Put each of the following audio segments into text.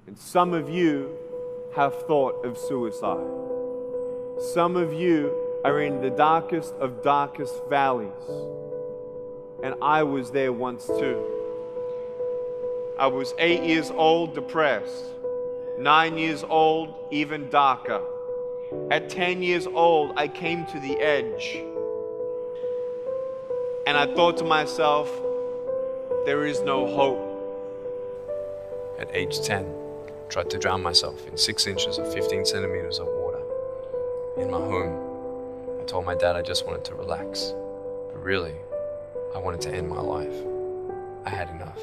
And some of you have thought of suicide. Some of you are in the darkest of darkest valleys. And I was there once too. I was 8 years old, depressed. 9 years old, even darker. At 10 years old, I came to the edge. And I thought to myself, there is no hope. At age 10, I tried to drown myself in 6 inches or 15 centimeters of water. In my home, I told my dad I just wanted to relax. But really, I wanted to end my life. I had enough.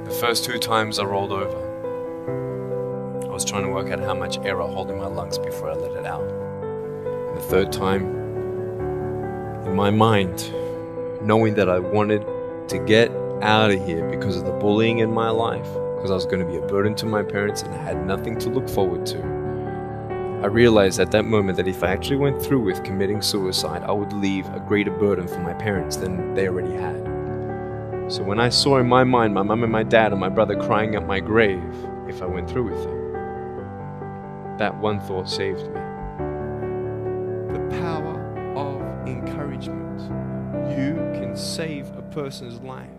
The first 2 times I rolled over, I was trying to work out how much air I hold in my lungs before I let it out. And the 3rd time, in my mind, knowing that I wanted to get out of here because of the bullying in my life, because I was going to be a burden to my parents and I had nothing to look forward to, I realized at that moment that if I actually went through with committing suicide, I would leave a greater burden for my parents than they already had. So when I saw in my mind my mum and my dad and my brother crying at my grave if I went through with it, that one thought saved me. The power of encouragement. You can save a person's life.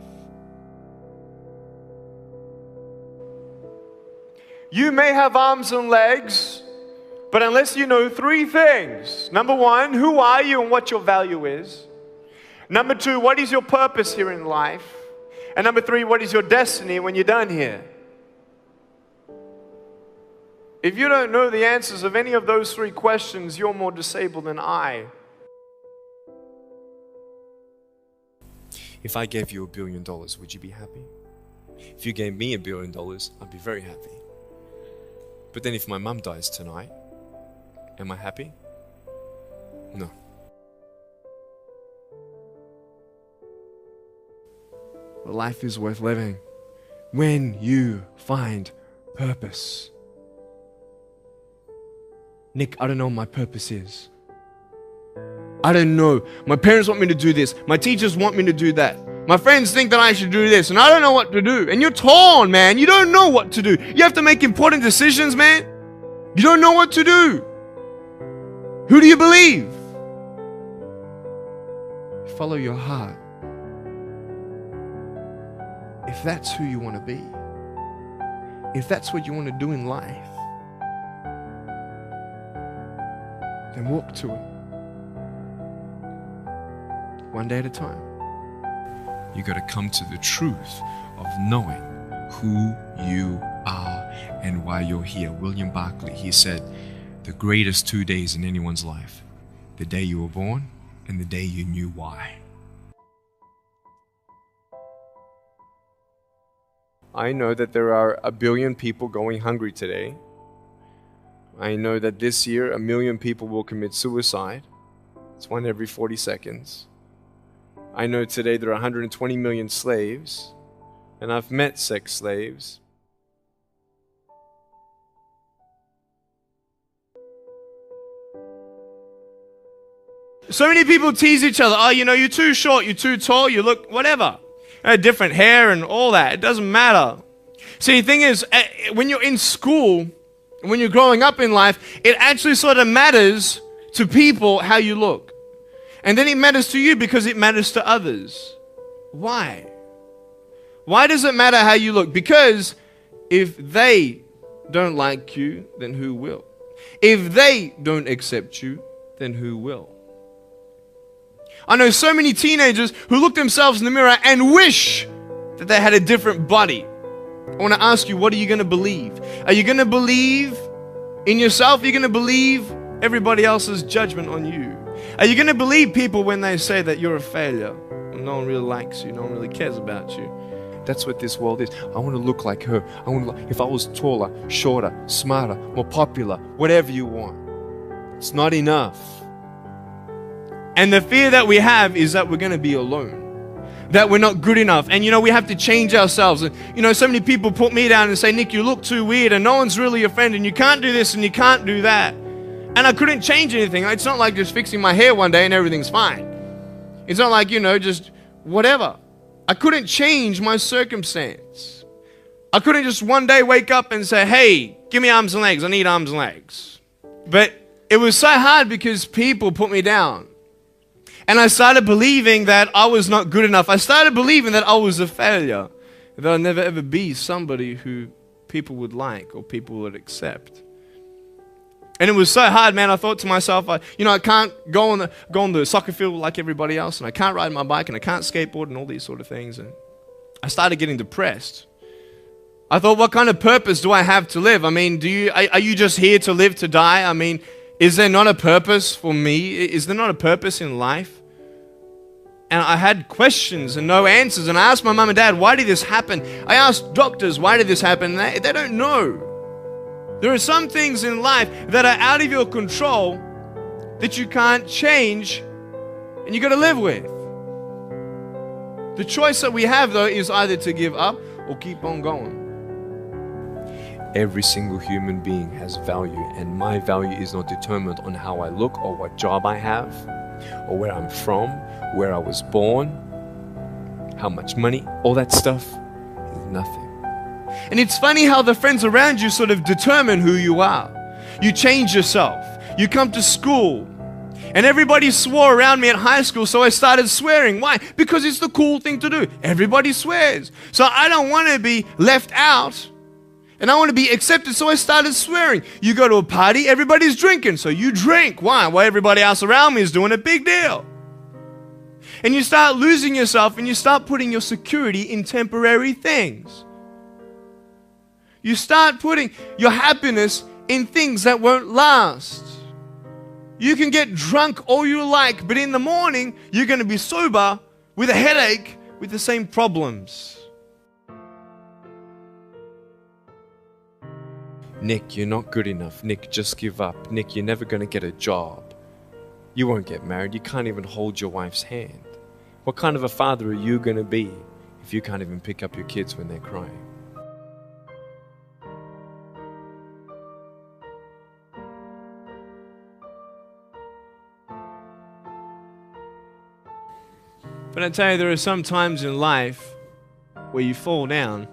You may have arms and legs, but unless you know 3 things. Number 1, who are you and what your value is? Number 2, what is your purpose here in life? And number 3, what is your destiny when you're done here? If you don't know the answers of any of those 3 questions, you're more disabled than I. If I gave you $1 billion, would you be happy? If you gave me $1 billion, I'd be very happy. But then if my mum dies tonight, am I happy? No. But life is worth living when you find purpose. Nick, I don't know what my purpose is. I don't know. My parents want me to do this. My teachers want me to do that. My friends think that I should do this, and I don't know what to do. And you're torn, man. You don't know what to do. You have to make important decisions, man. You don't know what to do. Who do you believe? Follow your heart. If that's who you want to be, if that's what you want to do in life, then walk to it. One day at a time. You got to come to the truth of knowing who you are and why you're here. William Barclay, he said, the greatest 2 days in anyone's life, the day you were born and the day you knew why. I know that there are 1 billion people going hungry today. I know that this year 1 million people will commit suicide. It's 1 every 40 seconds. I know today there are 120 million slaves, and I've met sex slaves. So many people tease each other. Oh, you know, you're too short, you're too tall, you look whatever. Different hair and all that. It doesn't matter. See, the thing is, when you're in school, when you're growing up in life, it actually sort of matters to people how you look. And then it matters to you because it matters to others. Why? Why does it matter how you look? Because if they don't like you, then who will? If they don't accept you, then who will? I know so many teenagers who look themselves in the mirror and wish that they had a different body. I want to ask you, what are you going to believe? Are you going to believe in yourself? Are you going to believe everybody else's judgment on you? Are you going to believe people when they say that you're a failure? No one really likes you. No one really cares about you. That's what this world is. I want to look like her. If I was taller, shorter, smarter, more popular, whatever you want. It's not enough. And the fear that we have is that we're going to be alone. That we're not good enough. And you know, we have to change ourselves. And you know, so many people put me down and say, Nick, you look too weird and no one's really your friend and you can't do this and you can't do that. And I couldn't change anything. It's not like just fixing my hair one day and everything's fine. It's not like, you know, just whatever. I couldn't change my circumstance. I couldn't just one day wake up and say, hey, give me arms and legs. I need arms and legs. But it was so hard because people put me down. And I started believing that I was not good enough. I started believing that I was a failure. That I'd never ever be somebody who people would like or people would accept. And it was so hard, man. I thought to myself, I can't go on the soccer field like everybody else, and I can't ride my bike, and I can't skateboard, and all these sort of things. And I started getting depressed. I thought, what kind of purpose do I have to live? I mean, are you just here to live to die? I mean, is there not a purpose for me? Is there not a purpose in life? And I had questions and no answers. And I asked my mum and dad, why did this happen? I asked doctors, why did this happen? And they don't know. There are some things in life that are out of your control that you can't change and you got to live with. The choice that we have, though, is either to give up or keep on going. Every single human being has value, and my value is not determined on how I look or what job I have or where I'm from, where I was born, how much money, all that stuff is nothing. And it's funny how the friends around you sort of determine who you are. You change yourself. You come to school. And everybody swore around me at high school, so I started swearing. Why? Because it's the cool thing to do. Everybody swears. So I don't want to be left out. And I want to be accepted, so I started swearing. You go to a party, everybody's drinking, so you drink. Why? Well, everybody else around me is doing a big deal. And you start losing yourself, and you start putting your security in temporary things. You start putting your happiness in things that won't last. You can get drunk all you like, but in the morning, you're going to be sober with a headache with the same problems. Nick, you're not good enough. Nick, just give up. Nick, you're never going to get a job. You won't get married. You can't even hold your wife's hand. What kind of a father are you going to be if you can't even pick up your kids when they're crying? But I tell you, there are some times in life where you fall down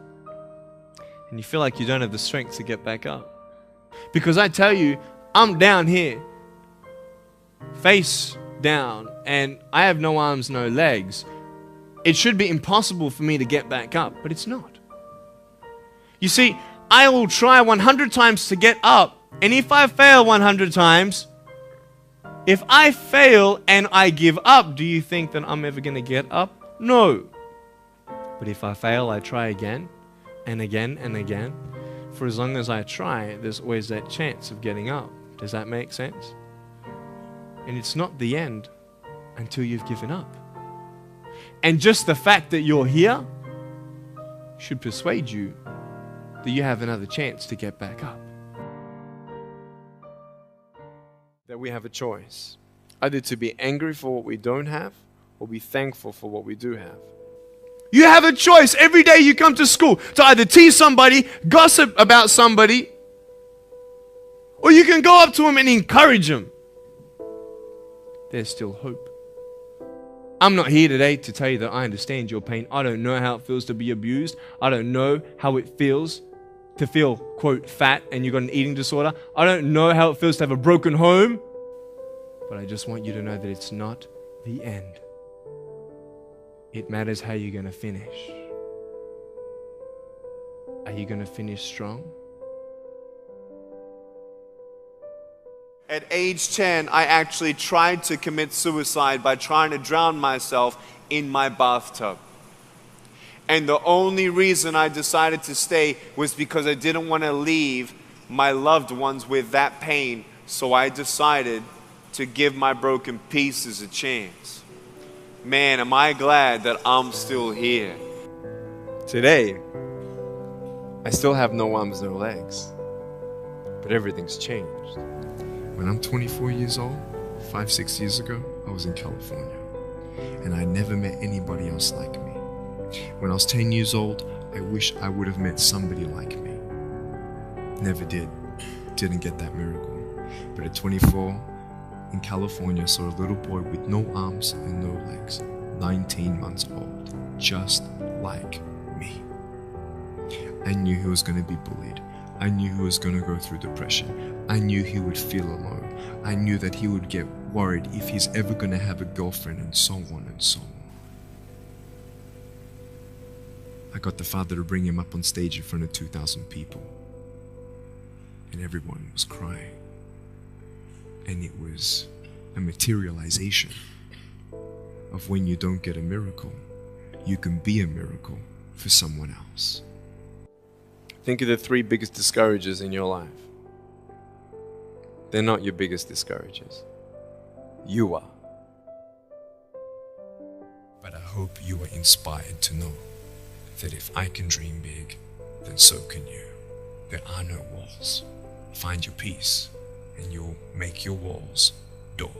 and you feel like you don't have the strength to get back up. Because I tell you, I'm down here, face down, and I have no arms, no legs. It should be impossible for me to get back up, but it's not. You see, I will try 100 times to get up, and if I fail 100 times, if I fail and I give up, do you think that I'm ever going to get up? No. But if I fail, I try again and again and again. For as long as I try, there's always that chance of getting up. Does that make sense? And it's not the end until you've given up. And just the fact that you're here should persuade you that you have another chance to get back up. That we have a choice, either to be angry for what we don't have or be thankful for what we do have. You have a choice every day you come to school to either tease somebody, gossip about somebody, or you can go up to them and encourage them. There's still hope. I'm not here today to tell you that I understand your pain. I don't know how it feels to be abused. I don't know how it feels to feel, quote, fat and you've got an eating disorder. I don't know how it feels to have a broken home. But I just want you to know that it's not the end. It matters how you're going to finish. Are you going to finish strong? At age 10, I actually tried to commit suicide by trying to drown myself in my bathtub. And the only reason I decided to stay was because I didn't want to leave my loved ones with that pain. So I decided to give my broken pieces a chance. Man, am I glad that I'm still here. Today, I still have no arms, no legs, but everything's changed. When I'm 24 years old, 5-6 years ago, I was in California, and I never met anybody else like me. When I was 10 years old, I wish I would have met somebody like me. Never did. Didn't get that miracle. But at 24, in California, I saw a little boy with no arms and no legs, 19 months old, just like me. I knew he was going to be bullied. I knew he was going to go through depression. I knew he would feel alone. I knew that he would get worried if he's ever going to have a girlfriend, and so on and so on. I got the father to bring him up on stage in front of 2,000 people. And everyone was crying. And it was a materialization of when you don't get a miracle, you can be a miracle for someone else. Think of the 3 biggest discouragers in your life. They're not your biggest discouragers. You are. But I hope you are inspired to know that if I can dream big, then so can you. There are no walls. Find your peace, and you'll make your walls doors.